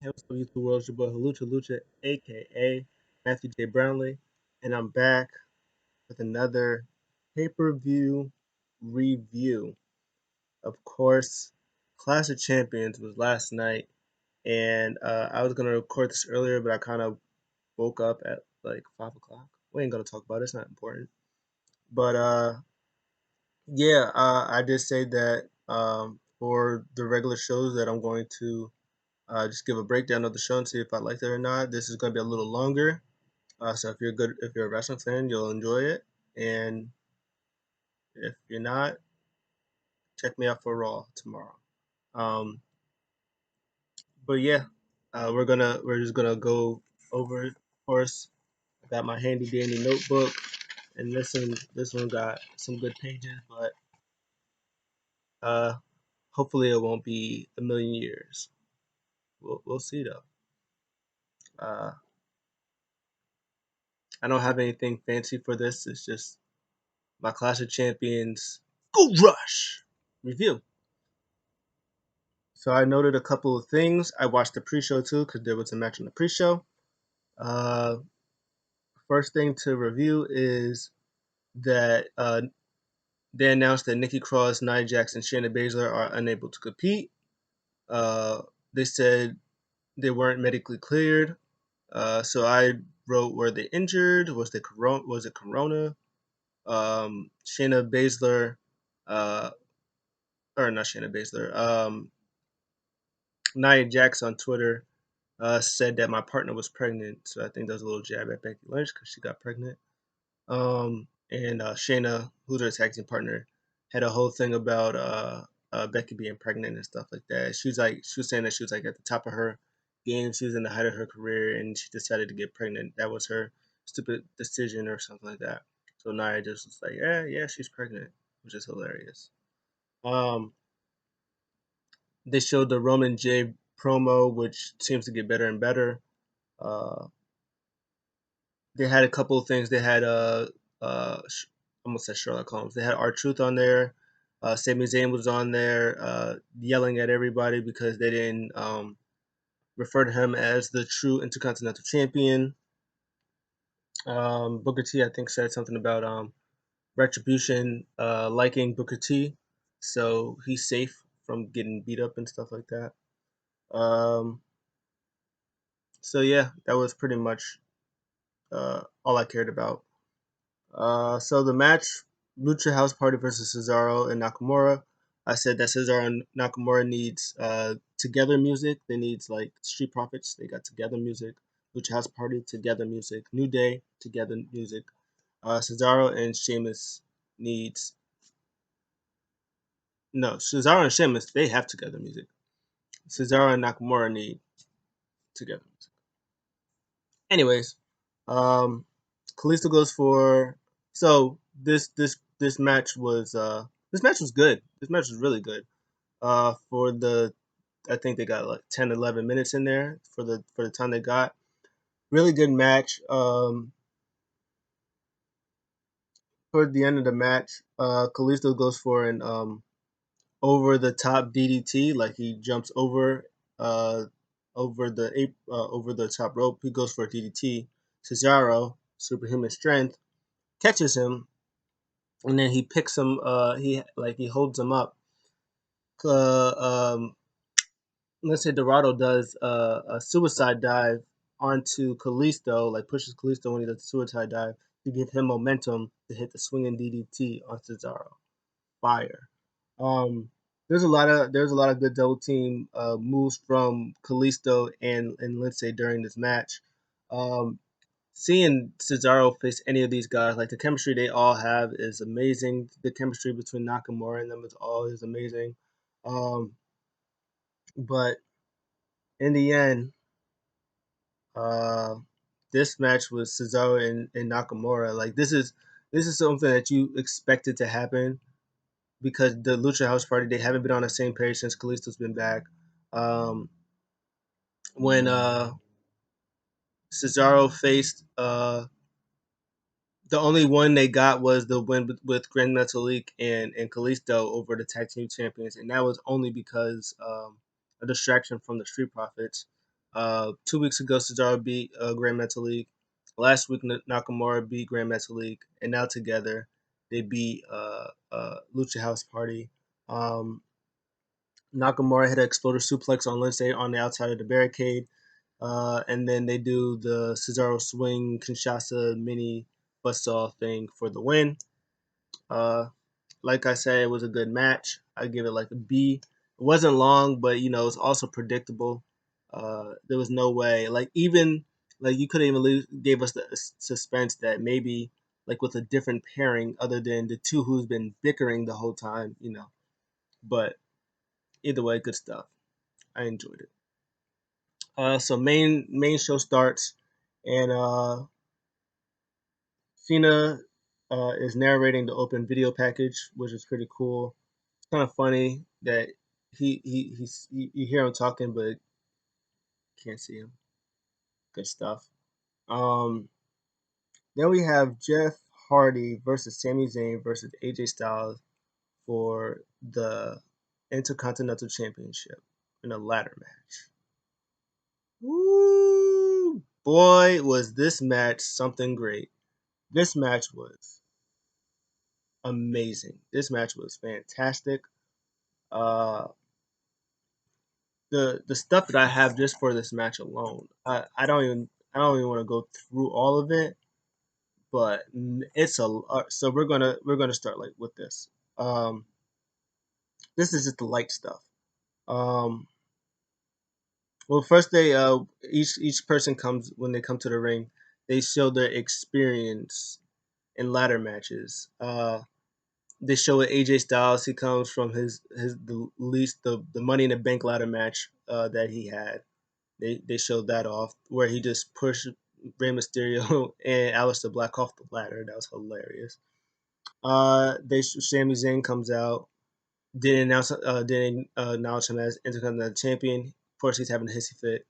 Hey, what's up, YouTube world? It's your boy Halucha Lucha, aka Matthew J. Brownlee, and I'm back with another pay-per-view review. Of course, Clash of Champions was last night, and I was gonna record this earlier, but I kind of woke up at like 5 o'clock. We ain't gonna talk about it; it's not important. But yeah, I did say that for the regular shows that I'm going to just give a breakdown of the show and see if I liked it or not. This is going to be a little longer, so if you're a wrestling fan, you'll enjoy it. And if you're not, check me out for Raw tomorrow. Um, but yeah, we're just gonna go over it. Of course, I got my handy dandy notebook, and this one got some good pages, but uh, hopefully it won't be a million years. We'll see though. Uh, I don't have anything fancy for this. It's just my Clash of Champions Gold Rush review. So I noted a couple of things. I watched the pre-show too because there was a match in the pre-show. Uh, First thing to review is that they announced that Nikki Cross, Nia Jax, and Shayna Baszler are unable to compete. Uh, they said they weren't medically cleared. So I wrote, were they injured? Was it Corona? Shayna Baszler, uh, or not Shayna Baszler. Nia Jax on Twitter said that my partner was pregnant, so I think that was a little jab at Becky Lynch because she got pregnant. And Shayna, who's her tag team partner, had a whole thing about Becky being pregnant and stuff like that. She was saying that she was like at the top of her game, she was in the height of her career, and she decided to get pregnant. That was her stupid decision or something like that. So Nia just was like, yeah, she's pregnant, which is hilarious. Um, they showed the Roman J promo, which seems to get better and better. Uh, they had a couple of things. They had almost said Sherlock Holmes. They had R-Truth on there. Sami Zayn was on there, yelling at everybody because they didn't refer to him as the true Intercontinental Champion. Booker T, I think, said something about Retribution liking Booker T, so he's safe from getting beat up and stuff like that. Um, so yeah, that was pretty much all I cared about. So the match, Lucha House Party versus Cesaro and Nakamura. I said that Cesaro and Nakamura needs together music. They needs like Street Profits. They got together music. Lucha House Party together music. New Day together music. Cesaro and Sheamus needs no Cesaro and Sheamus. They have together music. Cesaro and Nakamura need together music. Anyways, um, Kalisto goes for so this match was good. This match was really good. For the I think they got like 10, 11 minutes in there for the time they got. Really good match. Toward the end of the match, Kalisto goes for an over the top DDT, like he jumps uh over the top rope. He goes for a DDT. Cesaro, superhuman strength, catches him, and then he picks him. He holds him up. Um, let's say Dorado does a suicide dive onto Kalisto, like pushes Kalisto when he does the suicide dive to give him momentum to hit the swinging DDT on Cesaro. Fire. Um, there's a lot of good double team moves from Kalisto and Lindsay during this match. Um, Seeing Cesaro face any of these guys, like the chemistry they all have is amazing. The chemistry between Nakamura and them is amazing. Um, but in the end, uh, this match with Cesaro and Nakamura, like this is something that you expected to happen because the Lucha House Party they haven't been on the same page since Kalisto's been back. Um, when Cesaro faced the only one they got was the win with Grand Metalik and Kalisto over the tag team champions, and that was only because a distraction from the Street Profits. 2 weeks ago, Cesaro beat Grand Metalik. Last week, Nakamura beat Grand Metalik, and now together they beat Lucha House Party. Um, Nakamura hit an exploder suplex on Lindsay on the outside of the barricade, and then they do the Cesaro swing Kinshasa mini buzzsaw thing for the win. Uh, like I said, it was a good match. I give it like a B. It wasn't long, but it's also predictable. There was no way, like even like you could even gave us the suspense that maybe like with a different pairing other than the two who's been bickering the whole time. But either way, good stuff. I enjoyed it. So main show starts, and Cena is narrating the open video package, which is pretty cool. It's kind of funny that you hear him talking, but can't see him. Good stuff. Um, then we have Jeff Hardy versus Sami Zayn versus AJ Styles for the Intercontinental Championship in a ladder match. Woo! Boy, was this match something great. This match was amazing. This match was fantastic. Uh, the stuff that I have just for this match alone, I don't even want to go through all of it, but it's so we're gonna start like with this. Um, this is just the light stuff. Um, well, first each person comes when they come to the ring, they show their experience in ladder matches. They show it AJ Styles. He comes from his the least the Money in the Bank ladder match that he had. They showed that off where he just pushed Rey Mysterio and Aleister Black off the ladder. That was hilarious. Sami Zayn comes out. Didn't acknowledge him as Intercontinental Champion. Of course, he's having a hissy fit.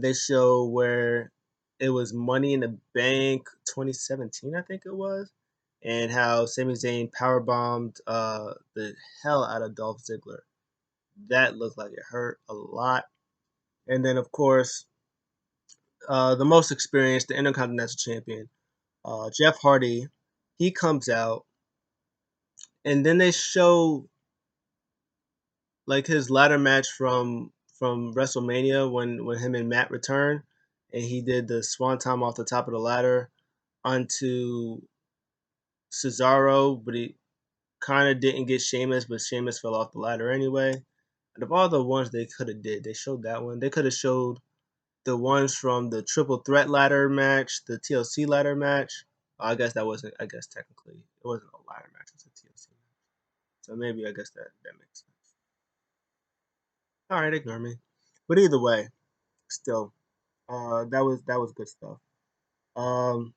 They show where it was Money in the Bank 2017, I think it was, and how Sami Zayn power bombed the hell out of Dolph Ziggler. That looked like it hurt a lot. And then, of course, the most experienced, the Intercontinental Champion, Jeff Hardy, he comes out, and then they show like his ladder match from WrestleMania when him and Matt returned, and he did the swanton off the top of the ladder onto Cesaro, but he kind of didn't get Sheamus, but Sheamus fell off the ladder anyway. And of all the ones they could have did, they showed that one. They could have showed the ones from the triple threat ladder match, the TLC ladder match. I guess that wasn't. I guess technically it wasn't a ladder match; it was a TLC. So maybe I guess that makes sense. All right, ignore me. But either way, still, that was good stuff. Um,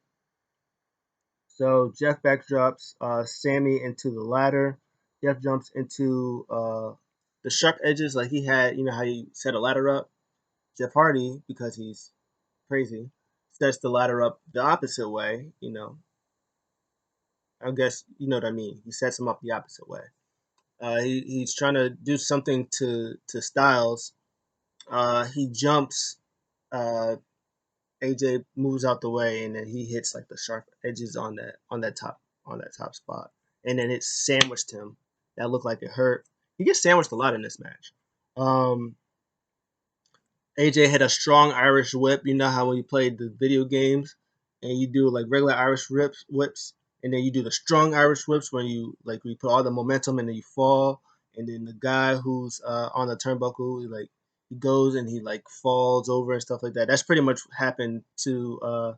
so Jeff backdrops Sammy into the ladder. Jeff jumps into the sharp edges like he had. You know how you set a ladder up. Jeff Hardy, because he's crazy, sets the ladder up the opposite way. I guess you know what I mean. He sets him up the opposite way. He's trying to do something to Styles. He jumps. Uh, AJ moves out the way, and then he hits like the sharp edges on that top spot, and then it sandwiched him. That looked like it hurt. He gets sandwiched a lot in this match. Um, AJ had a strong Irish whip. You know how when you played the video games and you do like regular Irish whips, and then you do the strong Irish whips when you put all the momentum and then you fall, and then the guy who's on the turnbuckle, he goes and he like falls over and stuff like that. That's pretty much happened to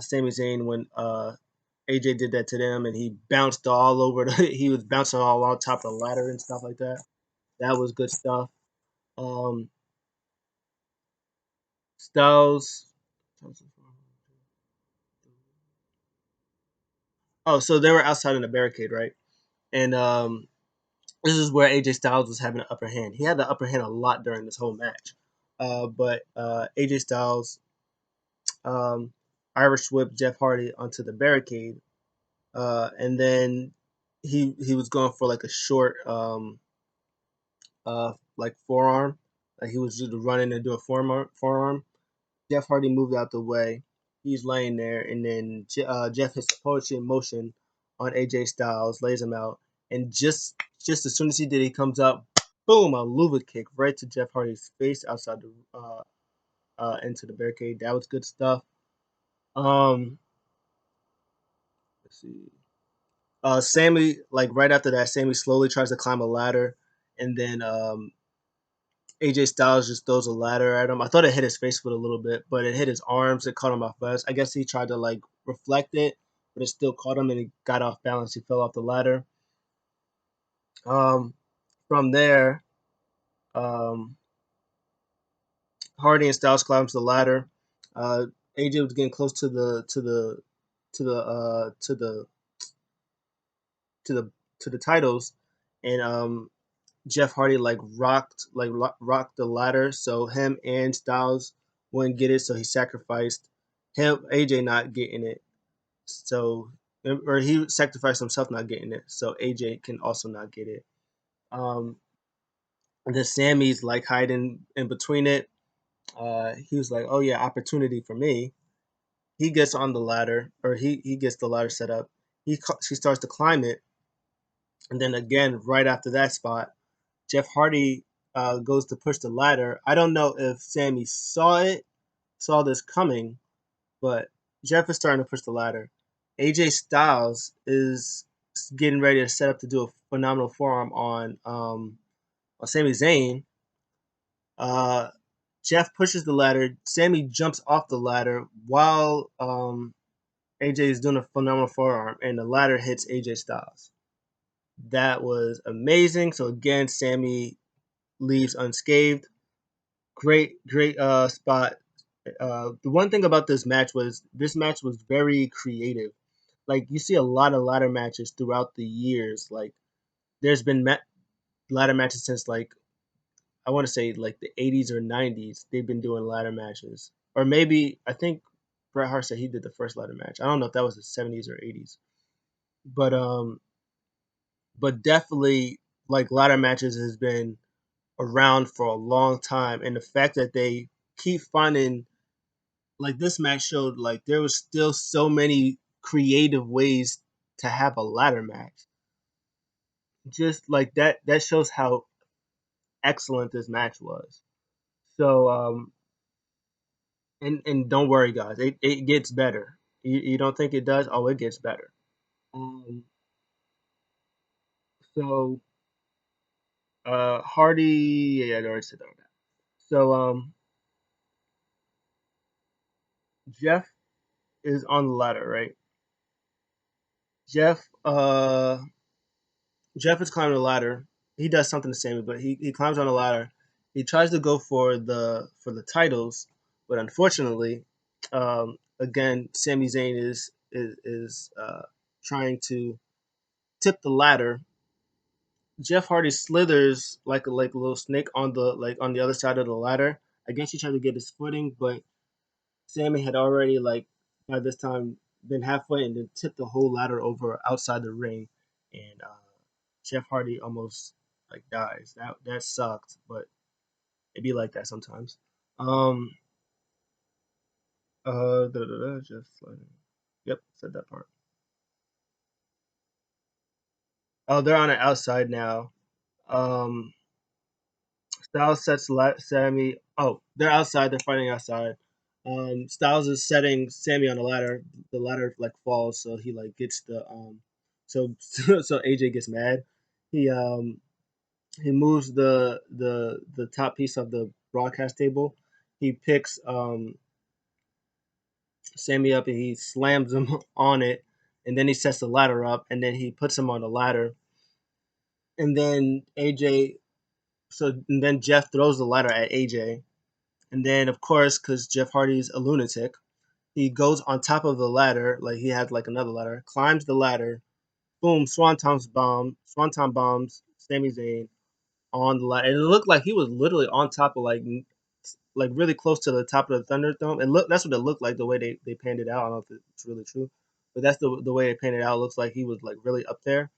Sami Zayn when AJ did that to them, and he bounced all over. He was bouncing all on top of the ladder and stuff like that. That was good stuff. Um, Styles. Oh, so they were outside in the barricade, right? And this is where AJ Styles was having an upper hand. He had the upper hand a lot during this whole match. But AJ Styles um, Irish whipped Jeff Hardy onto the barricade, and then he was going for like a short like forearm, Like he was just running to do a forearm. Jeff Hardy moved out the way. He's laying there, and then Jeff hits poetry in motion on AJ Styles, lays him out, and just as soon as he did, he comes up, boom, a luva kick right to Jeff Hardy's face outside the into the barricade. That was good stuff. Um, let's see. Sammy, like right after that, Sammy slowly tries to climb a ladder, and then AJ Styles just throws a ladder at him. I thought it hit his face with a little bit, but it hit his arms. It caught him off balance. I guess he tried to like reflect it, but it still caught him, and he got off balance. He fell off the ladder. Um, from there, um, Hardy and Styles climbs the ladder. AJ was getting close to the to the to the to the titles, and Jeff Hardy like rocked the ladder, so him and Styles wouldn't get it, so he sacrificed him AJ not getting it, so or he sacrificed himself not getting it, so AJ can also not get it. Um, and then Sammy's like hiding in between it. He was like, "Oh yeah, opportunity for me." He gets on the ladder, or he gets the ladder set up. He starts to climb it, and then again right after that spot, Jeff Hardy goes to push the ladder. I don't know if Sammy saw this coming, but Jeff is starting to push the ladder. AJ Styles is getting ready to set up to do a phenomenal forearm on Sami Zayn. Uh, Jeff pushes the ladder. Sammy jumps off the ladder while AJ is doing a phenomenal forearm, and the ladder hits AJ Styles. That was amazing. So again, Sammy leaves unscathed. Great spot. The one thing about this match was very creative. Like you see a lot of ladder matches throughout the years. Like there's been ladder matches since like I want to say like the 80s or 90s. They've been doing ladder matches, or maybe I think Bret Hart said he did the first ladder match. I don't know if that was the 70s or 80s, but definitely like ladder matches has been around for a long time, and the fact that they keep finding like this match showed like there was still so many creative ways to have a ladder match. Just like that shows how excellent this match was. So and don't worry guys, it gets better. You don't think it does? Oh, it gets better. Um so Hardy, yeah, I already said that. So Jeff is on the ladder, right? Jeff Jeff is climbing the ladder. He does something the same, but he climbs on the ladder. He tries to go for the titles, but unfortunately, again, Sami Zayn is trying to tip the ladder. Jeff Hardy slithers like a little snake on the other side of the ladder. I guess he tried to get his footing, but Sammy had already like by this time been halfway and then tipped the whole ladder over outside the ring, and Jeff Hardy almost like dies. That sucked, but it be like that sometimes. Um, just like, yep, said that part. Oh, they're on the outside now. Um, Styles sets Sammy. Oh, they're outside. They're fighting outside. Styles is setting Sammy on the ladder. The ladder like falls, so he like gets the so AJ gets mad. He he moves the top piece of the broadcast table. He picks Sammy up and he slams him on it, and then he sets the ladder up, and then he puts him on the ladder, and then AJ. And then Jeff throws the ladder at AJ, and then of course, because Jeff Hardy's a lunatic, he goes on top of the ladder like he had like another ladder, climbs the ladder, boom, swanton bombs Sami Zayn on the ladder, and it looked like he was literally on top of like really close to the top of the Thunderdome. And look, that's what it looked like the way they panned it out. I don't know if it's really true, but that's the way they painted it out. It looks like he was like really up there.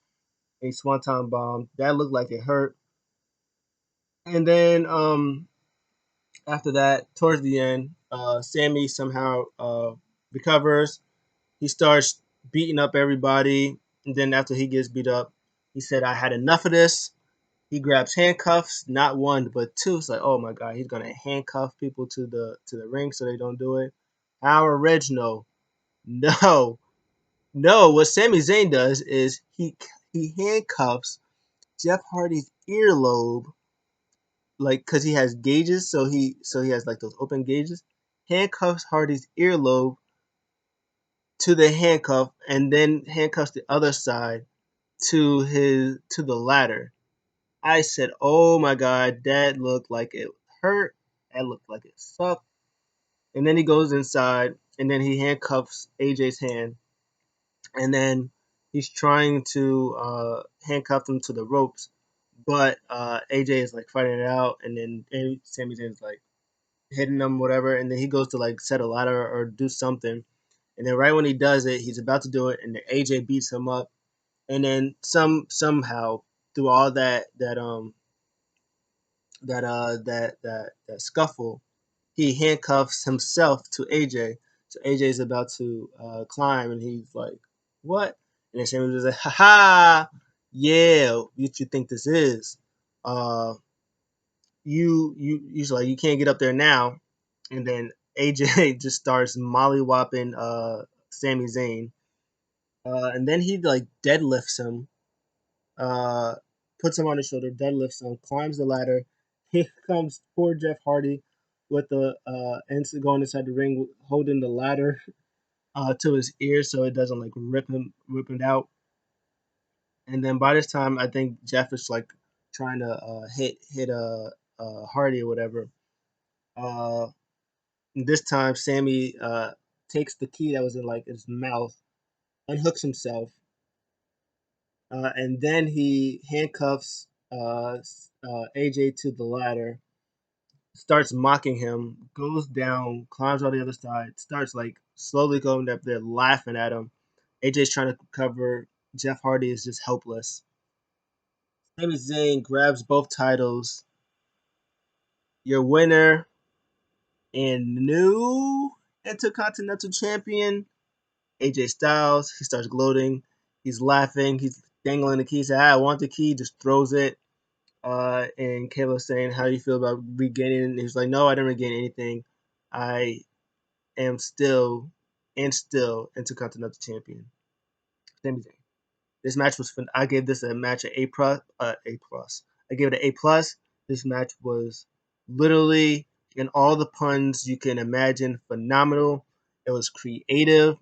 And swanton bomb that looked like it hurt. And then After that, towards the end, Sammy somehow recovers. He starts beating up everybody. And then after he gets beat up, he said, I had enough of this. He grabs handcuffs, not one but two. It's like, oh my god, he's gonna handcuff people to the ring so they don't do it. How original. No, no. What Sami Zayn does is he handcuffs Jeff Hardy's earlobe, like because he has gauges, so he has like those open gauges. Handcuffs Hardy's earlobe to the handcuff, and then handcuffs the other side to the ladder. I said, "Oh my god, that looked like it hurt. That looked like it sucked." And then he goes inside, and then he handcuffs AJ's hand, and then he's trying to handcuff him to the ropes, but AJ is like fighting it out, and then Sami Zayn's like hitting him, whatever, and then he goes to like set a ladder or do something, and then right when he does it, he's about to do it, and then AJ beats him up, and then somehow through all that scuffle, he handcuffs himself to AJ. So AJ's about to climb, and he's like, "What?" And then Sami was like, "Ha ha! Yeah, what you think this is? Uh, you're like you can't get up there now." And then AJ just starts mollywopping Sami Zayn, and then he like deadlifts him, uh, puts him on his shoulder, deadlifts him, climbs the ladder. Here comes poor Jeff Hardy with the going inside the ring, holding the ladder to his ear so it doesn't like rip him out. And then by this time, I think Jeff is like trying to hit Hardy or whatever. Uh, this time, Sammy takes the key that was in like his mouth, unhooks himself, and then he handcuffs AJ to the ladder, starts mocking him, goes down, climbs on the other side, starts like slowly going up there, laughing at him. AJ's trying to cover. Jeff Hardy is just helpless. Sami Zayn grabs both titles. Your winner and new Intercontinental Champion, AJ Styles. He starts gloating. He's laughing. He's dangling the key. He says, I want the key. Just throws it. And Kayla's saying, how do you feel about regaining it? And he's like, no, I didn't regain anything. I am still and still Intercontinental Champion. Sami Zayn. This match was fun. I gave this a match an A plus. A plus. I gave it an A plus. This match was literally in all the puns you can imagine phenomenal. It was creative.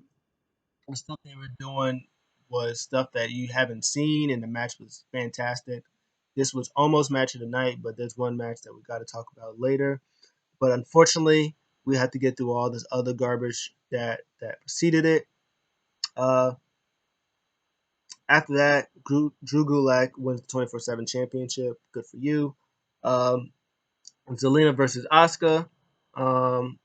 The stuff they were doing was stuff that you haven't seen, and the match was fantastic. This was almost match of the night, but there's one match that we got to talk about later. But unfortunately, we had to get through all this other garbage that preceded it. Uh, After that, Drew Gulak wins the 24/7 championship. Good for you. Um, Zelina versus Asuka. Um,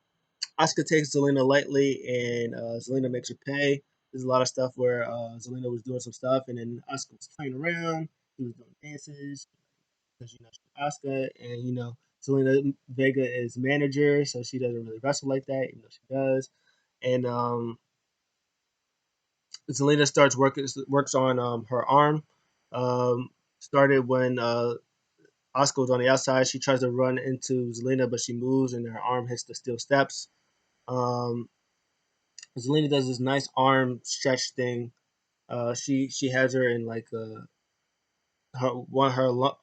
Asuka takes Zelina lightly, and Zelina makes her pay. There's a lot of stuff where Zelina was doing some stuff, and then Asuka was playing around. He was doing dances because she's Asuka, and Zelina Vega is manager, so she doesn't really wrestle like that, even though she does. And Zelina works on her arm. Um, Started when Asuka was on the outside. She tries to run into Zelina, but she moves and her arm hits the steel steps. Um, Zelina does this nice arm stretch thing. She has her in like her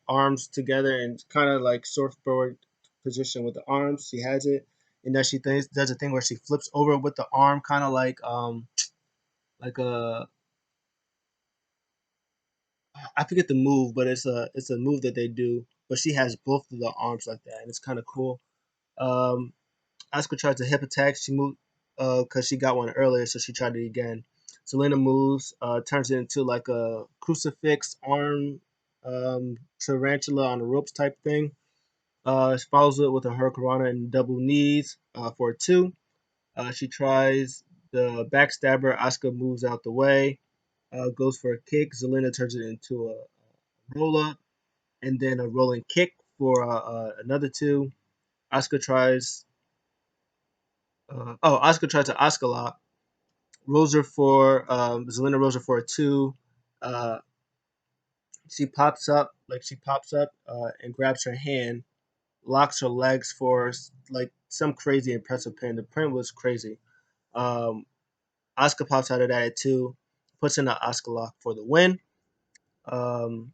arms together and kind of like surfboard position with the arms. She has it, and then does a thing where she flips over with the arm, kind of like a I forget the move, but it's a move that they do. But she has both of the arms like that, and it's kind of cool. Um, Asuka tries to hip attack. She moved because she got one earlier, so she tried it again. Selena moves, turns it into like a crucifix arm tarantula on the ropes type thing. She follows it with a hurricanrana and double knees for a two. She tries the backstabber. Asuka moves out the way, goes for a kick. Zelina turns it into a roll up, and then a rolling kick for another two. Asuka tries. Asuka tries to Asuka lock. Rolls her for Zelina rolls her for a two. Uh, she pops up and grabs her hand, locks her legs for like some crazy impressive pin. The print was crazy. Um, Asuka pops out of that at two, puts in an Asuka lock for the win. Um,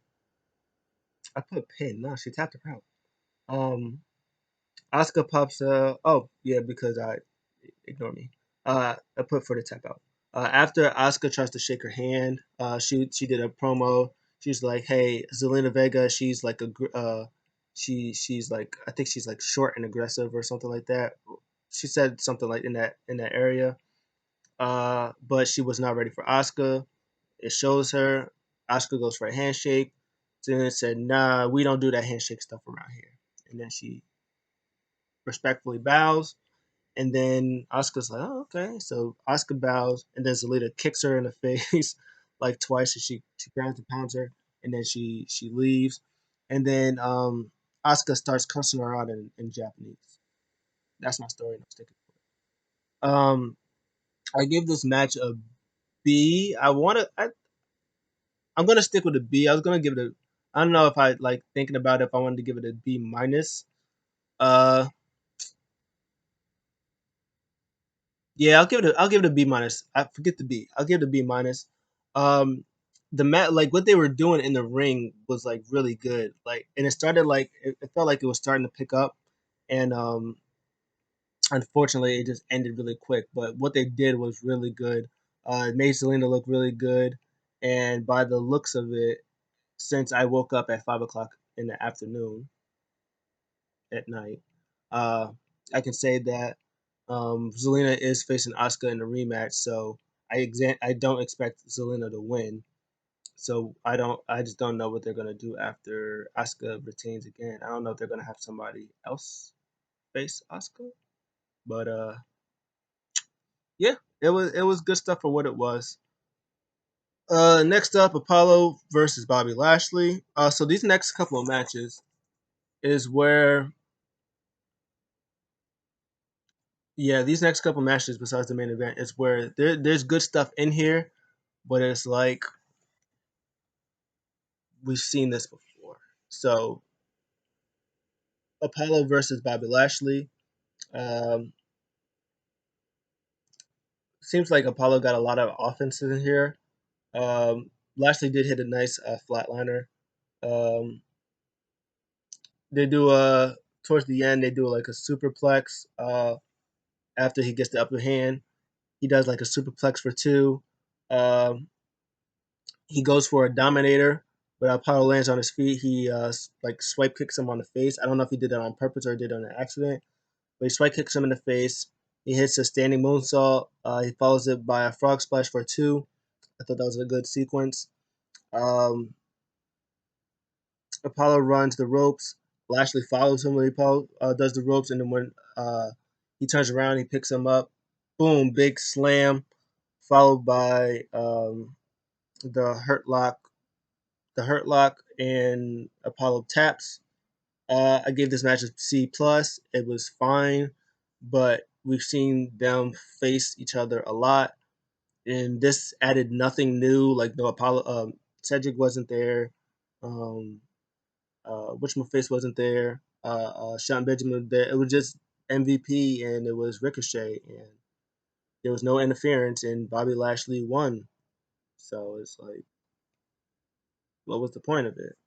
I put pin. No, she tapped her out. Um, Asuka pops. Oh yeah, because I ignore me. I put for the tap out. After Asuka tries to shake her hand, she did a promo. She's like, "Hey, Zelina Vega, she's like she's like I think she's like short and aggressive or something like that." She said something like in that area. But she was not ready for Asuka. It shows her. Asuka goes for a handshake. Zelina said, "Nah, we don't do that handshake stuff around here." And then she respectfully bows. And then Asuka's like, "Oh, okay." So Asuka bows, and then Zelina kicks her in the face like twice, and she grabs and pounds her, and then she leaves. And then Asuka starts cursing her out in Japanese. That's my story, and I'm sticking to it. I gave this match a B. I'm gonna stick with a B. I was gonna give it a. I don't know if I like thinking about it, if I wanted to give it a B minus. Uh, Yeah, I'll give it a B minus. I forget the B. I'll give it a B minus. Um, the like what they were doing in the ring was like really good. Like, and it started like it felt like it was starting to pick up, and unfortunately, it just ended really quick. But what they did was really good. It made Selena look really good, and by the looks of it, since I woke up at 5 o'clock in the afternoon at night, uh, I can say that Zelina is facing Asuka in the rematch, so I don't expect Zelina to win. So I just don't know what they're gonna do after Asuka retains again. I don't know if they're gonna have somebody else face Asuka, but yeah, it was good stuff for what it was. Next up, Apollo versus Bobby Lashley. So these next couple of matches is where these next couple matches besides the main event is where there's good stuff in here, but it's like we've seen this before. So Apollo versus Bobby Lashley. Um, Seems like Apollo got a lot of offenses in here. Lashley did hit a nice flatliner. Um, they do a towards the end they do like a superplex. After he gets the upper hand, he does like a superplex for two. Um, he goes for a dominator, but Apollo lands on his feet. He like swipe kicks him on the face. I don't know if he did that on purpose or did it on an accident, but he swipe kicks him in the face. He hits a standing moonsault. He follows it by a frog splash for two. I thought that was a good sequence. Um, Apollo runs the ropes. Lashley follows him when Apollo does the ropes, and then when he turns around, he picks him up. Boom! Big slam, followed by the hurt lock. The hurt lock and Apollo taps. I gave this match a C plus. It was fine, but we've seen them face each other a lot, and this added nothing new. Like no Apollo, Cedric wasn't there. Um, Face wasn't there. Sean Benjamin was there. It was just MVP and it was Ricochet, and there was no interference, and Bobby Lashley won. So it's like, what was the point of it?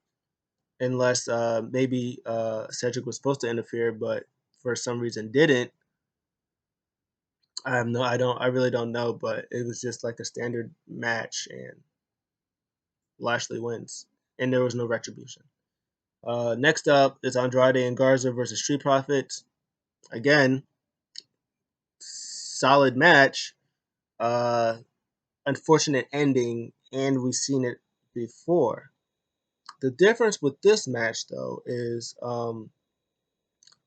Unless maybe Cedric was supposed to interfere, but for some reason didn't. I really don't know, but it was just like a standard match, and Lashley wins, and there was no retribution. Next up is Andrade and Garza versus Street Profits. Again, solid match. Uh, Unfortunate ending, and we've seen it before. The difference with this match, though, is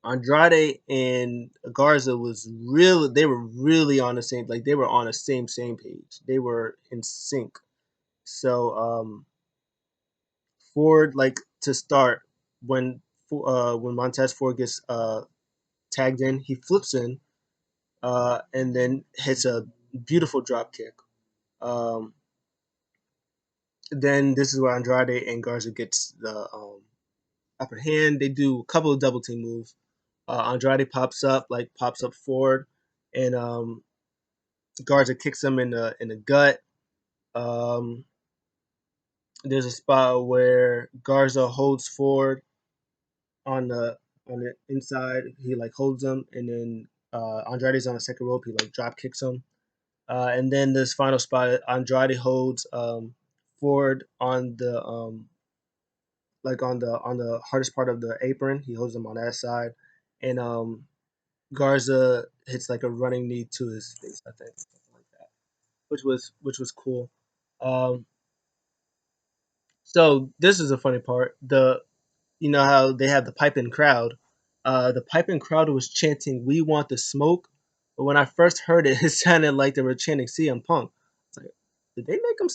Andrade and Garza they were really on the same, like they were on the same page. They were in sync. So Ford, like to start when Montez Ford gets tagged in. He flips in, and then hits a beautiful drop kick. Um, then this is where Andrade and Garza gets the upper hand. They do a couple of double team moves. Andrade pops up forward, and Garza kicks him in the gut. Um, there's a spot where Garza holds forward on the inside. He like holds him, and then Andrade's on the second rope. He like drop kicks him. And then this final spot, Andrade holds forward on the on the hardest part of the apron. He holds him on that side, and Garza hits like a running knee to his face, I think, something like that, which was cool. Um, so this is a funny part. The You know how they have the piping crowd. The piping crowd was chanting, "We want the smoke," but when I first heard it, it sounded like they were chanting CM Punk. It's like, did they make them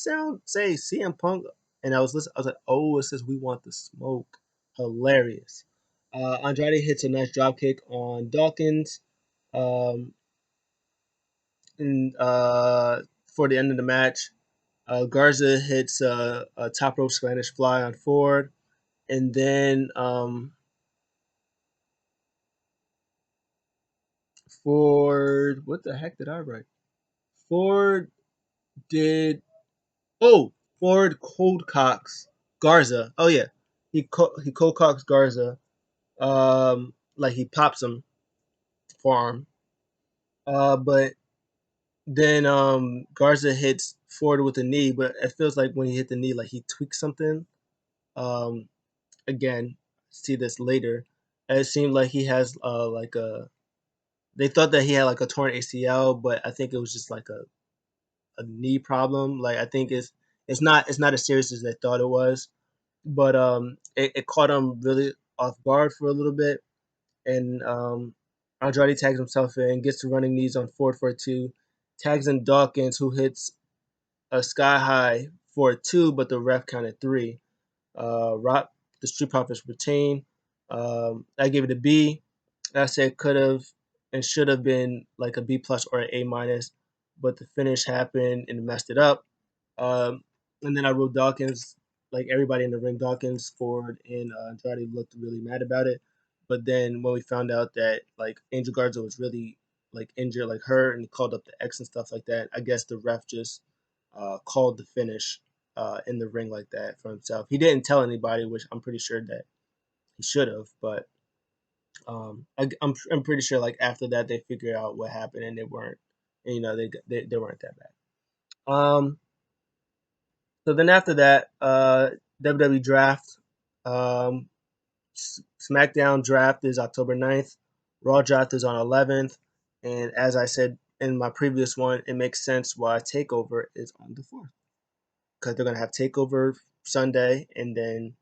say CM Punk? And I was listening. I was like, "Oh, it says we want the smoke." Hilarious. Andrade hits a nice drop kick on Dawkins, um, and for the end of the match, Garza hits a top rope Spanish fly on Ford, and then Ford. What the heck did I write? Ford did. Oh, Ford cold cocks Garza. Oh yeah, he cold cocks Garza. Like he pops him forearm. But then Garza hits Ford with a knee, but it feels like when he hit the knee, like he tweaked something. Um, again, see this later. It seemed like he has like a. They thought that he had like a torn ACL, but I think it was just like a knee problem. Like I think it's not as serious as they thought it was, but it caught him really off guard for a little bit, and Andrade tags himself in, gets the running knees on Ford for a two, tags in Dawkins who hits a sky high for a two, but the ref counted three. Rock the Street Profits retain. I gave it a B. I said could have and should have been like a B plus or an A minus, but the finish happened and messed it up. Um, and then I wrote Dawkins, like everybody in the ring, Dawkins, Ford, and Andrade looked really mad about it. But then when we found out that like Angel Garza was really like injured, like hurt, and he called up the X and stuff like that, I guess the ref just called the finish in the ring like that for himself. He didn't tell anybody, which I'm pretty sure that he should have. But I'm pretty sure like after that they figured out what happened and they weren't, and, they weren't that bad. So then after that, WWE Draft, um, SmackDown Draft is October 9th. Raw Draft is on 11th. And as I said in my previous one, it makes sense why Takeover is on the 4th. Because they're going to have Takeover Sunday, and then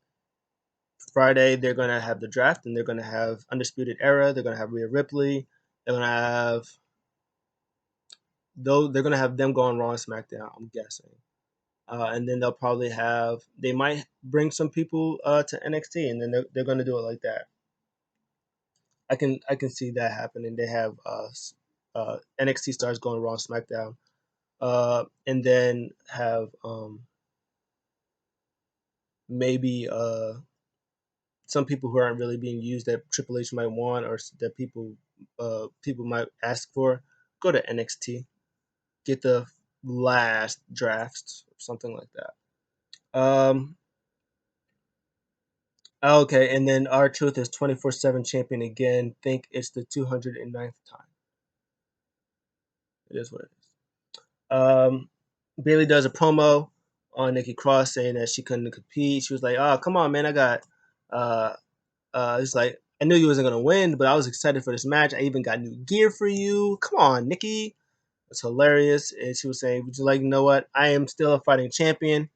Friday they're going to have the draft, and they're going to have Undisputed Era. They're going to have Rhea Ripley. They're going to have though they're going to have them go on Raw and SmackDown. I'm guessing. And then they'll probably they might bring some people to NXT, and then they're going to do it like that. I can see that happening. They have NXT stars going Raw, SmackDown, and then have maybe some people who aren't really being used that Triple H might want or that people might ask for go to NXT, get the last drafts or something like that. Okay, and then R-Truth is 24/7 champion again. Think it's the 209th time. It is what it is. Bailey does a promo on Nikki Cross saying that she couldn't compete. She was like, "Oh, come on, man! I got." Uh, it's like I knew you wasn't gonna win, but I was excited for this match. I even got new gear for you. Come on, Nikki! It's hilarious. And she was saying, "Would you like to know what? I am still a fighting champion,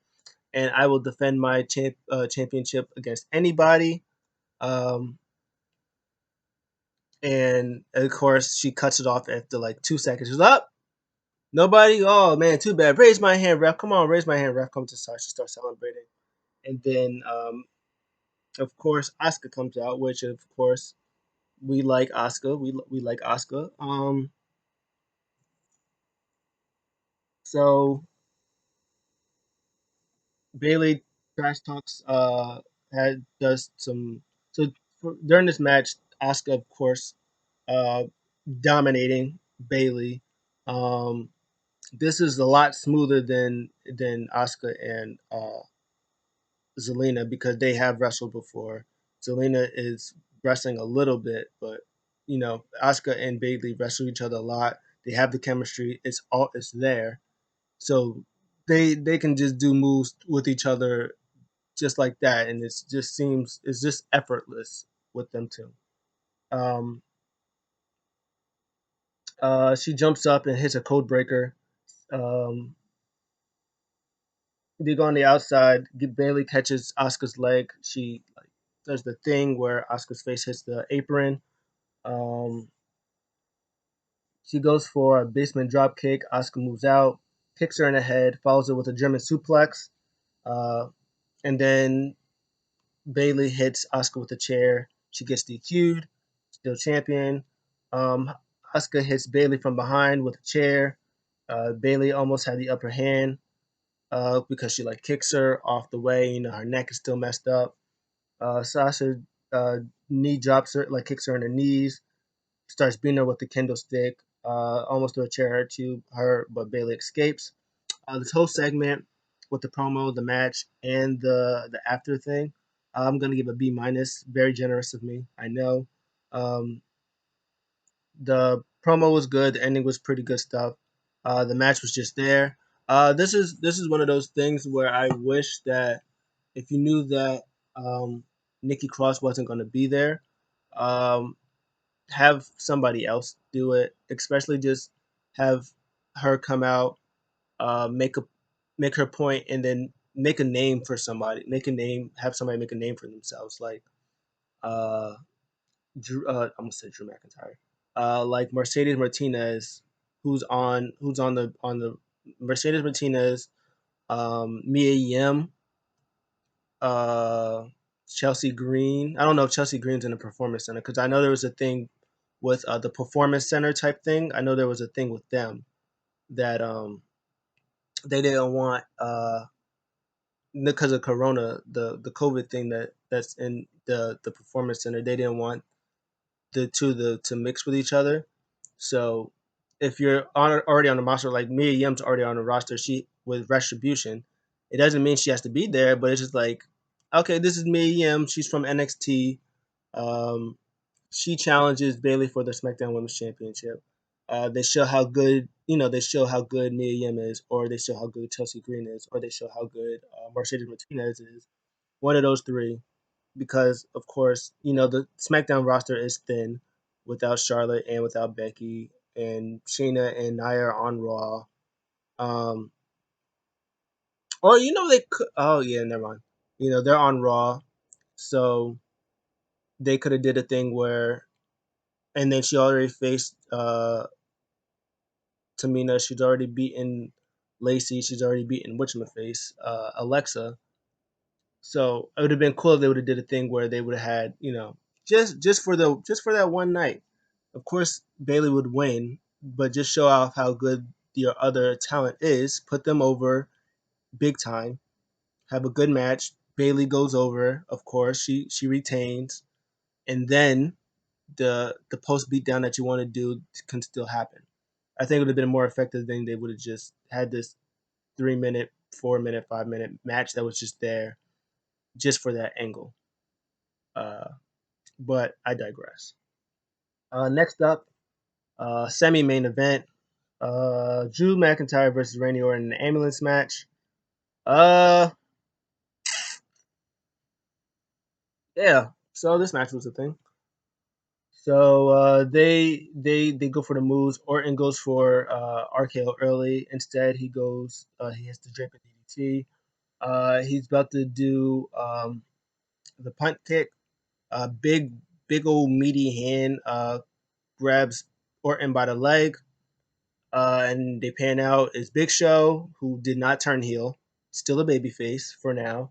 and I will defend my championship against anybody." Um, and of course, she cuts it off after like 2 seconds. She's up. Nobody? Oh man, too bad. Raise my hand, ref. Come on, raise my hand, ref. Come to start. She starts celebrating. And then, of course, Asuka comes out, which, of course, We like Asuka. We like Asuka. So Bailey trash talks had does some so during this match, Asuka of course uh dominating Bailey. Um this is a lot smoother than Asuka and Selena because they have wrestled before. Selena is wrestling a little bit, but Asuka and Bailey wrestle each other a lot. They have the chemistry. It's there. So they can just do moves with each other just like that, and it's just effortless with them too. Um, she jumps up and hits a code breaker. Um, they go on the outside. Bailey catches Asuka's leg. She like does the thing where Asuka's face hits the apron. Um, she goes for a basement drop kick. Asuka moves out, kicks her in the head, follows it with a German suplex, uh, and then Bailey hits Asuka with a chair. She gets DQ'd, still champion. Um, Asuka hits Bailey from behind with a chair. Bailey almost had the upper hand because she like kicks her off the way. Her neck is still messed up. Sasha uh, knee drops her, like kicks her in the knees, starts beating her with the kendo stick. Almost to a chair to her, but Bailey escapes. This whole segment with the promo, the match, and the after thing, I'm gonna give a B minus. Very generous of me, I know. Um, the promo was good. The ending was pretty good stuff. The match was just there. This is one of those things where I wish that if you knew that Nikki Cross wasn't gonna be there, um, have somebody else do it. Especially just have her come out, make a make her point, and then make a name for somebody. Make a name. Have somebody make a name for themselves. Like uh, I'm gonna say Drew McIntyre. Like Mercedes Martinez, who's on the Mercedes Martinez, Mia Yim, uh, Chelsea Green. I don't know if Chelsea Green's in the Performance Center because I know there was a thing with the Performance Center type thing. I know there was a thing with them that they didn't want because of Corona, the COVID thing that's in the Performance Center. They didn't want to mix with each other. So if you're already on the roster, like Mia Yim's already on the roster, she with Retribution, it doesn't mean she has to be there, but it's just like, okay, this is Mia Yim. She's from NXT. Um, she challenges Bailey for the SmackDown Women's Championship. They show how good, they show how good Mia Yim is, or they show how good Chelsea Green is, or they show how good Mercedes Martinez is. One of those three, because of course, the SmackDown roster is thin without Charlotte and without Becky, and Shayna and Nia are on Raw. Um, or they could. Oh yeah, never mind. They're on Raw, so they could have did a thing where, and then she already faced Tamina. She's already beaten Lacey. She's already beaten whatchamacface, Alexa. So it would have been cool if they would have did a thing where they would have had, just for that one night. Of course, Bailey would win, but just show off how good your other talent is. Put them over big time. Have a good match. Bailey goes over. Of course, she retains, and then the post beatdown that you want to do can still happen. I think it would have been a more effective thing. They would have just had this 3 minute, 4 minute, 5 minute match that was just there just for that angle. Uh, but I digress. Next up, semi main event. Drew McIntyre versus Randy Orton in an ambulance match. Uh, yeah. So this match was a thing. So they go for the moves. Orton goes for RKO early. Instead, he has to drape a DDT. He's about to do the punt kick. Big old meaty hand grabs Orton by the leg, and they pan out is Big Show, who did not turn heel, still a babyface for now.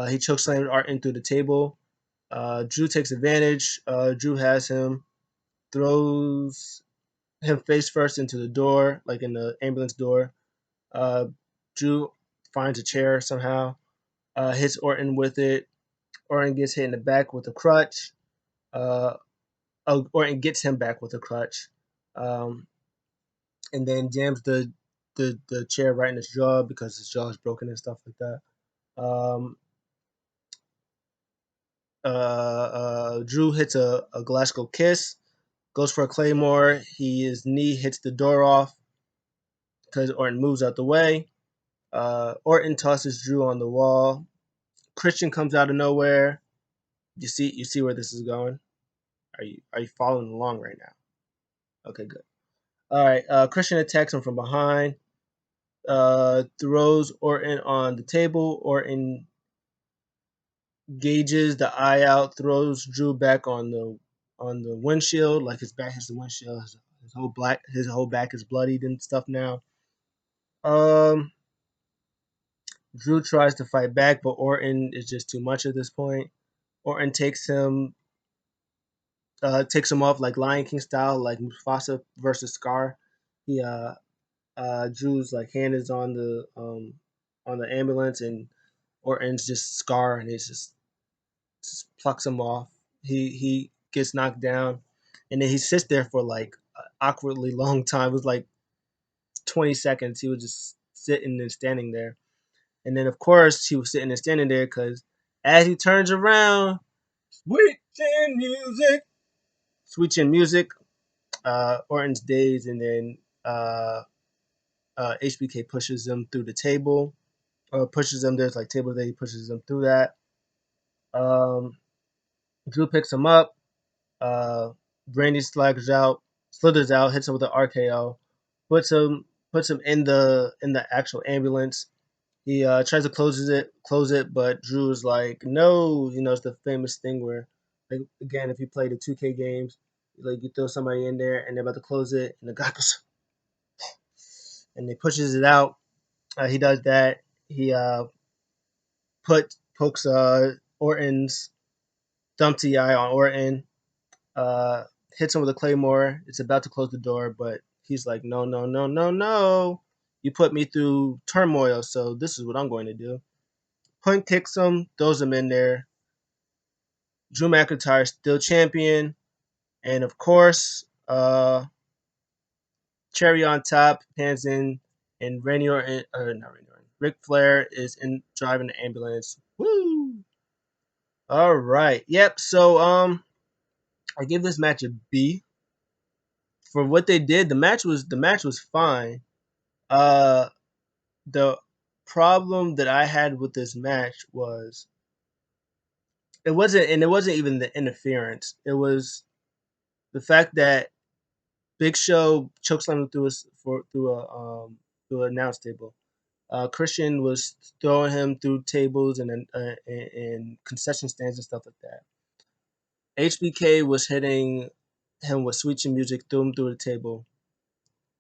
He chokeslams Orton through the table. Drew takes advantage. Drew has him, throws him face first into the door, like in the ambulance door. Uh, Drew finds a chair somehow, hits Orton with it. Orton gets hit in the back with a crutch. Uh, Orton gets him back with a crutch, um, and then jams the chair right in his jaw because his jaw is broken and stuff like that. Um, Drew hits a Glasgow kiss, goes for a claymore. His knee hits the door off because Orton moves out the way. Orton tosses Drew on the wall. Christian comes out of nowhere. You see where this is going. Are you following along right now? Okay, good. All right. Christian attacks him from behind. Throws Orton on the table. Orton gauges the eye out. Throws Drew back on the windshield, like his back hits the windshield. His whole back is bloodied and stuff now. Um, Drew tries to fight back, but Orton is just too much at this point. Orton takes him off like Lion King style, like Mufasa versus Scar. He Drew's like hand is on the ambulance, and Orton's just Scar, and he just plucks him off. He gets knocked down, and then he sits there for like an awkwardly long time. It was like 20 seconds. He was just sitting and standing there, and then of course he was sitting and standing there because as he turns around, sweet chin music, sweet chin music. Orton's dazed, and then HBK pushes him through the table, or pushes him. There's like table that he pushes him through that. Um, Drew picks him up. Uh, Brandy slithers out, hits him with an RKO, puts him in the actual ambulance. He tries to close it, but Drew's like, no. It's the famous thing where, like, again, if you play the 2K games, like you throw somebody in there and they're about to close it, and the guy goes and he pushes it out. He does that. He pokes Orton's Dumpty eye on Orton. Uh, Hits him with a claymore. It's about to close the door, but he's like, no, no, no, no, no. You put me through turmoil, so this is what I'm going to do. Point kicks him, throws him in there. Drew McIntyre still champion, and of course, cherry on top, pans in, and Randy Orton, or not Randy Orton, Ric Flair is in driving the ambulance. Woo! All right, yep. So I give this match a B for what they did. The match was fine. Uh, the problem that I had with this match was it wasn't even the interference. It was the fact that Big Show chokeslammed him through an announce table. Christian was throwing him through tables and concession stands and stuff like that. HBK was hitting him with switching music, threw him through the table.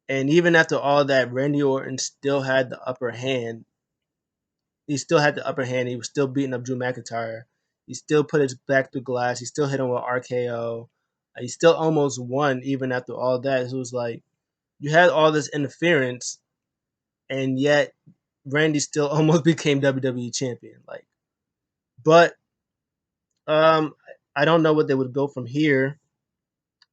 And even after all that, Randy Orton still had the upper hand. He still had the upper hand. He was still beating up Drew McIntyre. He still put his back through glass. He still hit him with RKO. He still almost won even after all that. So it was like you had all this interference, and yet Randy still almost became WWE champion. Like, but um, I don't know what they would go from here.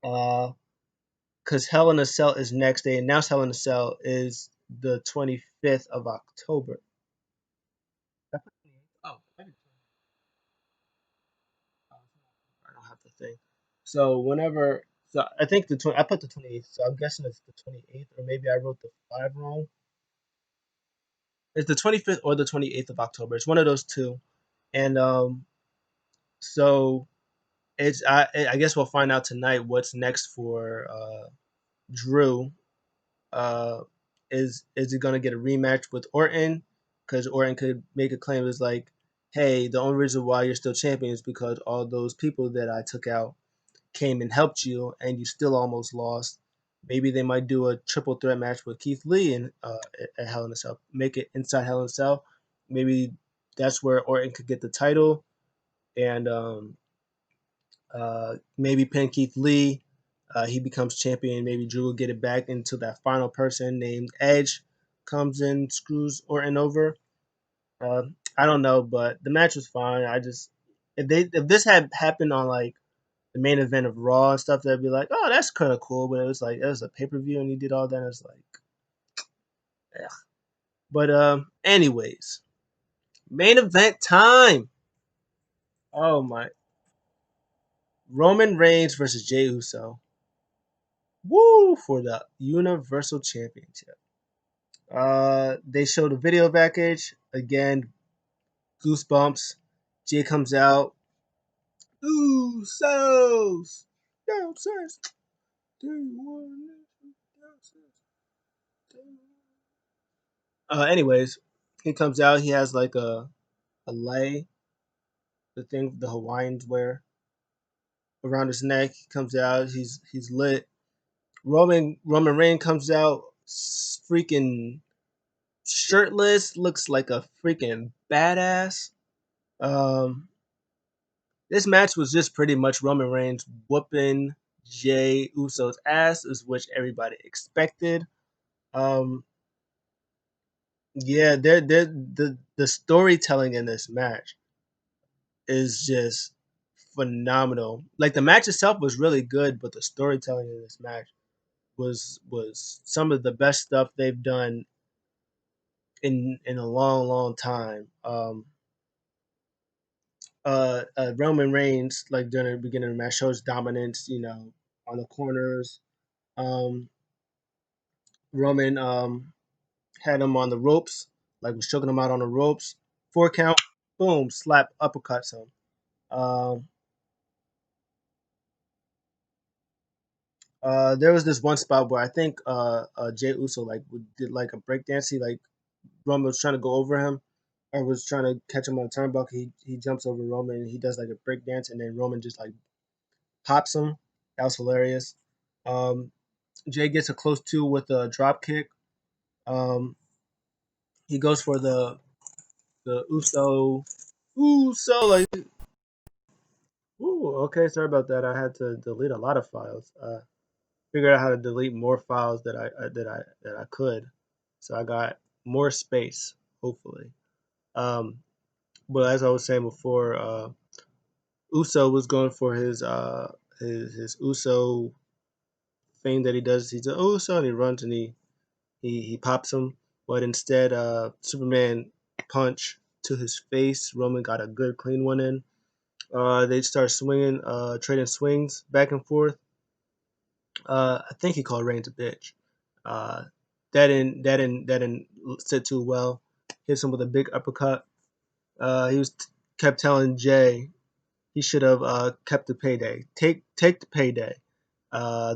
Because Hell in a Cell is next. They announced Hell in a Cell is the 25th of October. Oh, I don't have the thing. So I think I put the 28th. So I'm guessing it's the 28th, or maybe I wrote the 5 wrong. It's the 25th or the 28th of October. It's one of those two. And so I guess we'll find out tonight what's next for Drew. Uh, is he gonna get a rematch with Orton? Because Orton could make a claim as like, hey, the only reason why you're still champion is because all those people that I took out came and helped you, and you still almost lost. Maybe they might do a triple threat match with Keith Lee and at Hell in a Cell. Make it inside Hell in a Cell. Maybe that's where Orton could get the title, and Maybe pin Keith Lee. He becomes champion. Maybe Drew will get it back until that final person named Edge comes in, screws Orton over. Uh, I don't know, but the match was fine. I just if this had happened on like the main event of Raw and stuff, that'd be like, oh, that's kind of cool. But it was like it was a pay per view and he did all that. And it's like, yeah. But anyways, main event time. Oh my, Roman Reigns versus Jey Uso. Woo for the Universal Championship. They showed a video package again. Goosebumps. Jay comes out. Usos downstairs. Anyways, he comes out. He has like a lei, the thing the Hawaiians wear around his neck. He comes out. He's lit. Roman Reigns comes out, freaking shirtless. Looks like a freaking badass. Um, this match was just pretty much Roman Reigns whooping Jey Uso's ass, is which everybody expected. Um, yeah, the storytelling in this match is just phenomenal. Like the match itself was really good, but the storytelling in this match was some of the best stuff they've done in a long time. Roman Reigns, like during the beginning of the match, shows dominance. On the corners. Um, Roman had him on the ropes, like was choking him out on the ropes. 4 count, boom, slap, uppercuts him. Um, there was this one spot where I think Jey Uso like did like a breakdance. He like Roman was trying to go over him, or was trying to catch him on the turnbuckle. He jumps over Roman and he does like a breakdance, and then Roman just like pops him. That was hilarious. Um, Jay gets a close two with a drop kick. Um, he goes for the Uso like. Ooh, okay. Sorry about that. I had to delete a lot of files. Figured out how to delete more files that I could, so I got more space. Hopefully. Um, but as I was saying before, Uso was going for his Uso thing that he does. He's a Uso and he runs and he pops him, but instead, Superman punch to his face. Roman got a good clean one in. They start swinging, trading swings back and forth. I think he called Reigns a bitch. Uh, that didn't sit too well. Hits him with a big uppercut. He was kept telling Jay he should have kept the payday. Take the payday.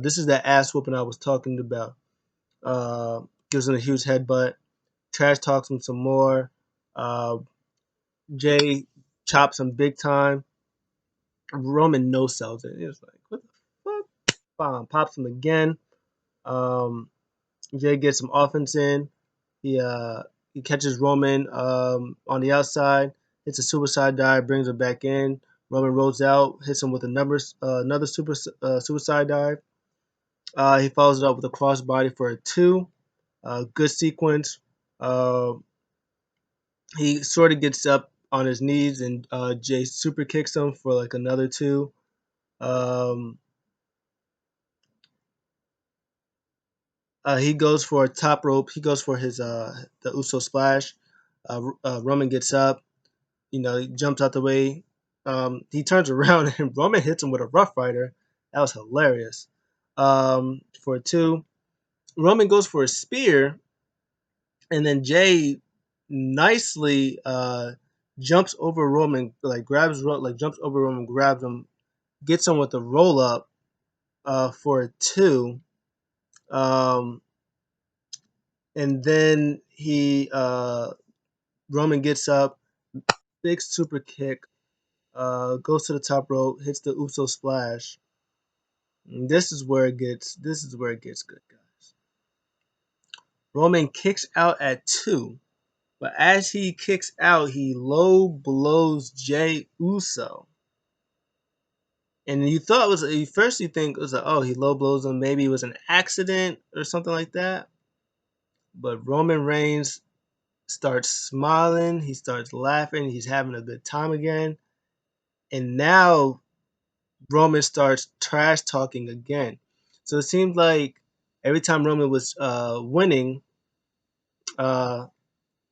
This is that ass whooping I was talking about. Gives him a huge headbutt. Trash talks him some more. Uh, Jay chops him big time. Roman no sells it. He was like, what the fuck? Bomb. Pops him again. Um, Jay gets some offense in. He catches Roman on the outside, hits a suicide dive, brings him back in. Roman rolls out, hits him with another suicide dive. He follows it up with a crossbody for a 2. Good sequence. Uh, he sort of gets up on his knees and Jay super kicks him for like another 2. Um, he goes for a top rope. He goes for his the Uso splash. Roman gets up. He jumps out the way. He turns around and Roman hits him with a Rough Rider. That was hilarious. For a 2, Roman goes for a spear, and then Jay nicely jumps over Roman, like jumps over Roman, grabs him, gets him with a roll up for a 2. Um, and then Roman gets up, big super kick, goes to the top rope, hits the Uso splash. And this is where it gets good, guys. Roman kicks out at 2, but as he kicks out, he low blows Jey Uso. And you thought it was at first you think it was like, oh, he low blows him, maybe it was an accident or something like that. But Roman Reigns starts smiling, he starts laughing, he's having a good time again. And now Roman starts trash talking again. So it seemed like every time Roman was winning, uh,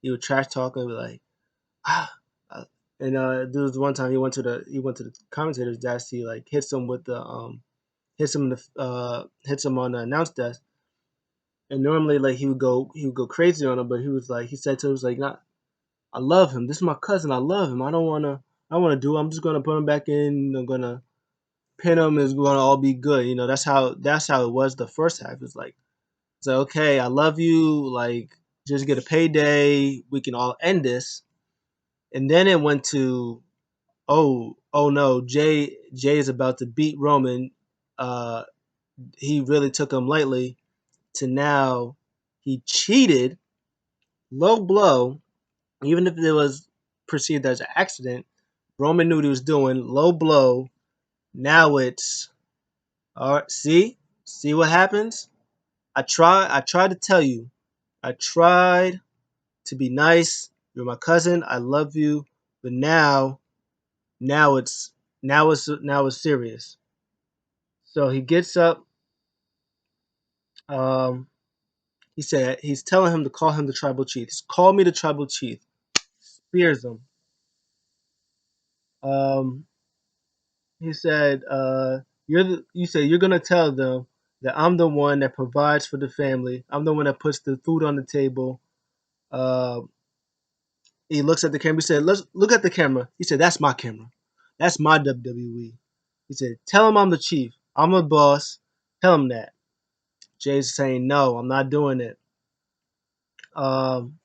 he would trash talk and be like, ah. And there was one time he went to the commentator's desk. He like hits him on the announce desk. And normally like he would go crazy on him, but he said to him, he was like, nah, I love him. This is my cousin. I love him. I don't wanna do it. I'm just gonna put him back in. I'm gonna pin him. It's gonna all be good. That's how it was the first half. It's like okay, I love you. Like just get a payday. We can all end this. And then it went to oh no, Jay is about to beat Roman. Uh, he really took him lightly. To now, he cheated. Low blow. Even if it was perceived as an accident, Roman knew what he was doing. Low blow. Now it's all right. See what happens. I tried to tell you. I tried to be nice. You're my cousin. I love you. But now it's now it's serious. So he gets up. Um, he said he's telling him to call him the tribal chief. He's call me the tribal chief. Spears him. Um, he said, you say you're gonna tell them that I'm the one that provides for the family. I'm the one that puts the food on the table. Uh, he looks at the camera. He said, let's look at the camera. He said, that's my camera. That's my WWE. He said, tell him I'm the chief. I'm the boss. Tell him that. Jay's saying, no, I'm not doing it. Um,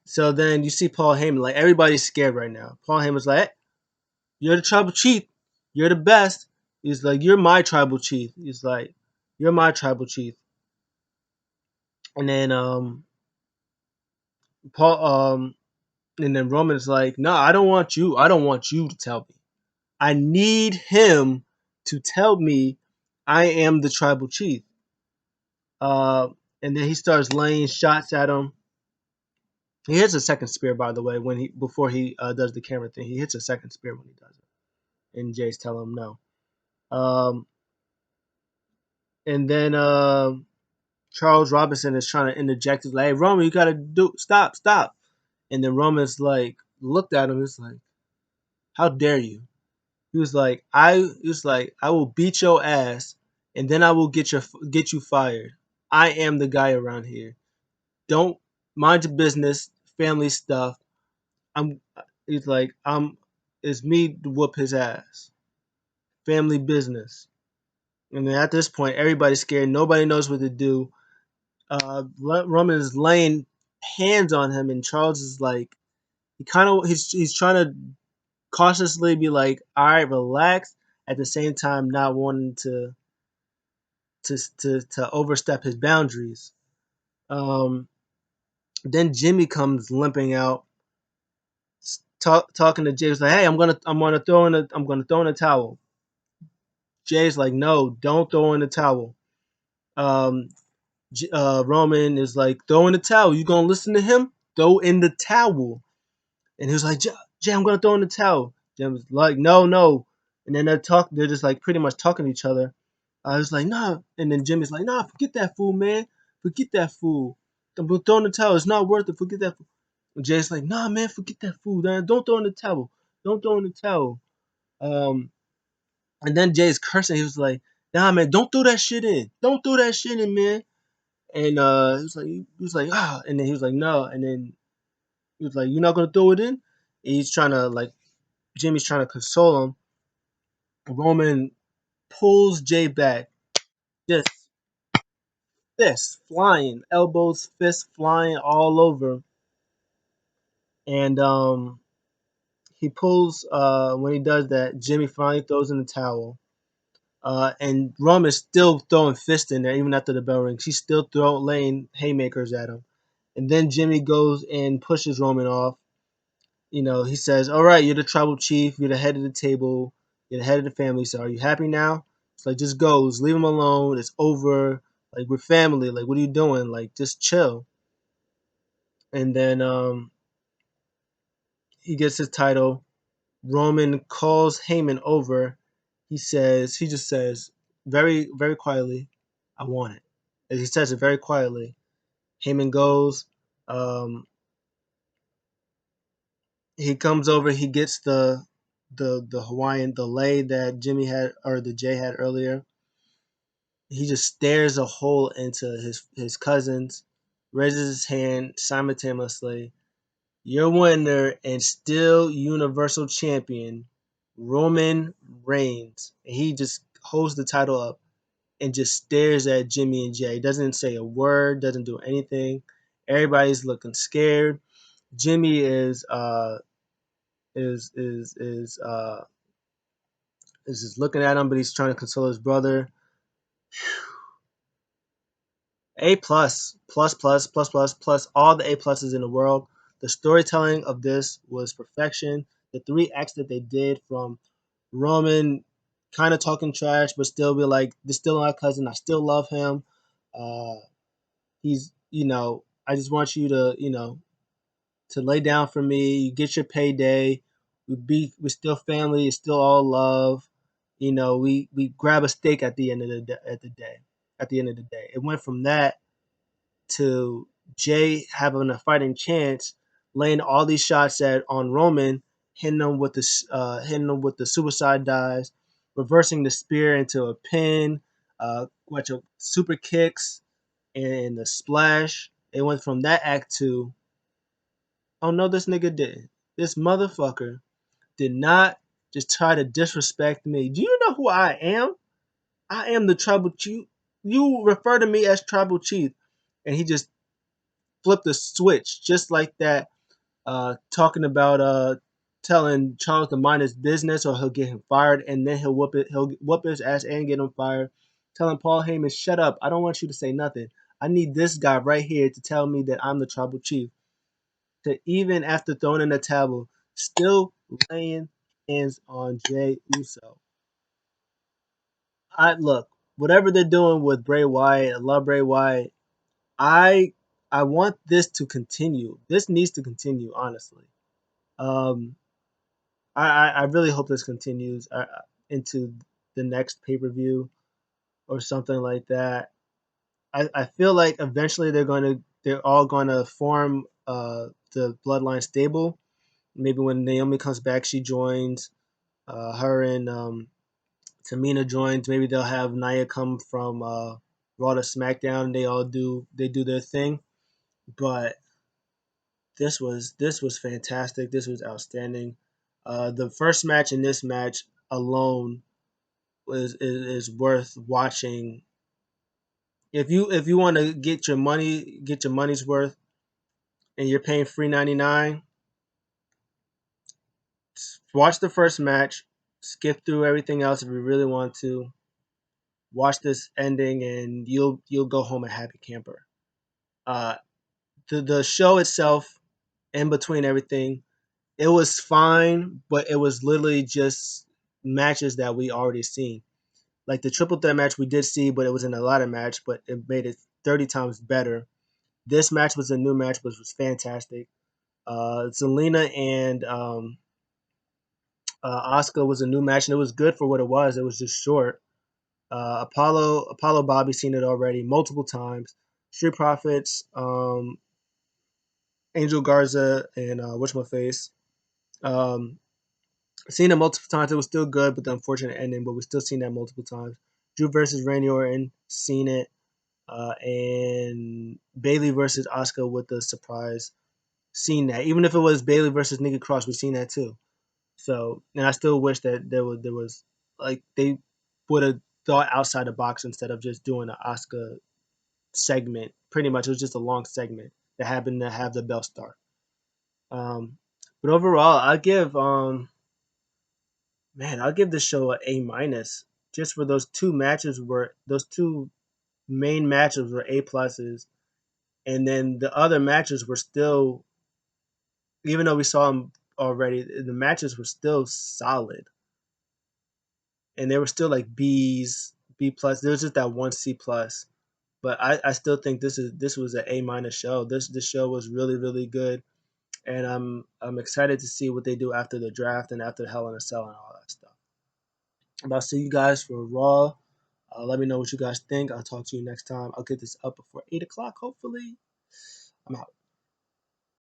so then you see Paul Heyman, like everybody's scared right now. Paul Heyman's like, hey, you're the tribal chief. You're the best. He's like, you're my tribal chief. He's like, you're my tribal chief. And then Paul and then Roman's like, no, I don't want you. I don't want you to tell me. I need him to tell me I am the tribal chief. Uh, and then he starts laying shots at him. He hits a second spear, by the way, when he before he does the camera thing. He hits a second spear when he does it, and Jay's telling him no. Um, and then Charles Robinson is trying to interject. He's like, "Hey, Roman, you gotta stop." And then Roman's like, looked at him. He's like, "How dare you?" He was like, "I will beat your ass, and then I will get you fired. I am the guy around here. Don't mind your business, family stuff. I'm." He's like, "I'm." It's me to whoop his ass. Family business. And then at this point, everybody's scared. Nobody knows what to do. Roman is laying hands on him, and Charles is like, he's trying to cautiously be like, all right, relax. At the same time, not wanting to overstep his boundaries. Um, then Jimmy comes limping out, talking to Jay. He's like, hey, I'm gonna throw in a towel. Jay's like, no, don't throw in the towel. Um, Roman is like, throw in the towel. You gonna listen to him? Throw in the towel. And he was like, Jay, I'm gonna throw in the towel. Jim was like, no, no. And then they're just like pretty much talking to each other. I was like, nah. And then Jimmy's like, nah, forget that fool, man. Forget that fool. I'm throwing the towel. It's not worth it. Forget that fool. And Jay's like, nah, man, forget that fool, man. Don't throw in the towel. Don't throw in the towel. Um, and then Jay's cursing. He was like, nah, man, don't throw that shit in. Don't throw that shit in, man. And he was like, ah. And then he was like, no. And then he was like, you're not gonna throw it in. And he's trying to like Jimmy's trying to console him. Roman pulls Jay back. Just fists flying, elbows, fists flying all over. And he pulls when he does that, Jimmy finally throws in the towel. And Roman's still throwing fists in there even after the bell rings. He's still laying haymakers at him. And then Jimmy goes and pushes Roman off. He says, all right, you're the tribal chief, you're the head of the table. You're the head of the family. So are you happy now? It's like just go, just leave him alone. It's over. Like we're family. Like what are you doing? Like just chill. And then he gets his title. Roman calls Heyman over. He just says very, very quietly, I want it. And he says it very quietly. Heyman goes. Um, he comes over. He gets the Hawaiian, the lei that Jimmy had or the Jay had earlier. He just stares a hole into his cousins, raises his hand simultaneously. Your winner and still Universal Champion, Roman Reigns. And he just holds the title up and just stares at Jimmy and Jay. Doesn't say a word, doesn't do anything. Everybody's looking scared. Jimmy is just looking at him, but he's trying to console his brother. A plus, plus, plus, plus, plus, plus, all the A pluses in the world. The storytelling of this was perfection. The three acts that they did from Roman kind of talking trash, but still be like, this still my cousin. I still love him. Uh, he's, I just want you to, to lay down for me. You get your payday. We're still family. It's still all love. We grab a steak at the end of the day. At the end of the day, it went from that to Jay having a fighting chance, laying all these shots at on Roman, hitting him with the suicide dives, reversing the spear into a pin, bunch of super kicks and the splash. It went from that act to, oh no, this nigga didn't. This motherfucker did not just try to disrespect me. Do you know who I am? I am the tribal chief. You refer to me as tribal chief, and he just flip the switch just like that, talking about telling Charles to mind his business or he'll get him fired, and then he'll whoop his ass and get him fired. Telling Paul Heyman, shut up, I don't want you to say nothing. I need this guy right here to tell me that I'm the tribal chief. To even after throwing in the towel, still laying hands on Jay Uso. I look, whatever they're doing with Bray Wyatt, I love Bray Wyatt. I I want this to continue. This needs to continue, honestly. Um, I really hope this continues into the next pay per view or something like that. I feel like eventually they're all gonna form the Bloodline stable. Maybe when Naomi comes back, she joins. Her and Tamina joins. Maybe they'll have Nia come from Raw to SmackDown. They do their thing. But this was fantastic. This was outstanding. The first match and this match alone is worth watching. If you want to get your money's worth, and you're paying $3.99, watch the first match. Skip through everything else if you really want to. Watch this ending, and you'll go home a happy camper. Uh, the show itself, in between everything, it was fine, but it was literally just matches that we already seen. Like the triple threat match we did see, but it was in a ladder match, but it made it 30 times better. This match was a new match, which was fantastic. Selena and Asuka was a new match, and it was good for what it was. It was just short. Apollo Bobby seen it already multiple times. Street Profits, Angel Garza, and what's-my-face. Um, Seen it multiple times. It was still good, but the unfortunate ending. But we still seen that multiple times. Drew versus Randy Orton, seen it, and Bailey versus Asuka with the surprise, seen that. Even if it was Bailey versus Nikki Cross, we've seen that too. So, and I still wish that there was like they would have thought outside the box instead of just doing an Asuka segment. Pretty much, it was just a long segment that happened to have the bell start. Um, but overall, I'll give this show an A minus just for those two main matches were A pluses, and then the other matches were still, even though we saw them already, the matches were still solid. and they were still like B's, B plus. There was just that one C plus, but I still think this was an A- show. This show was really really good, and I'm excited to see what they do after the draft and after Hell in a Cell and all that stuff. But I'll see you guys for Raw. Let me know what you guys think. I'll talk to you next time. I'll get this up before 8 o'clock, hopefully. I'm out.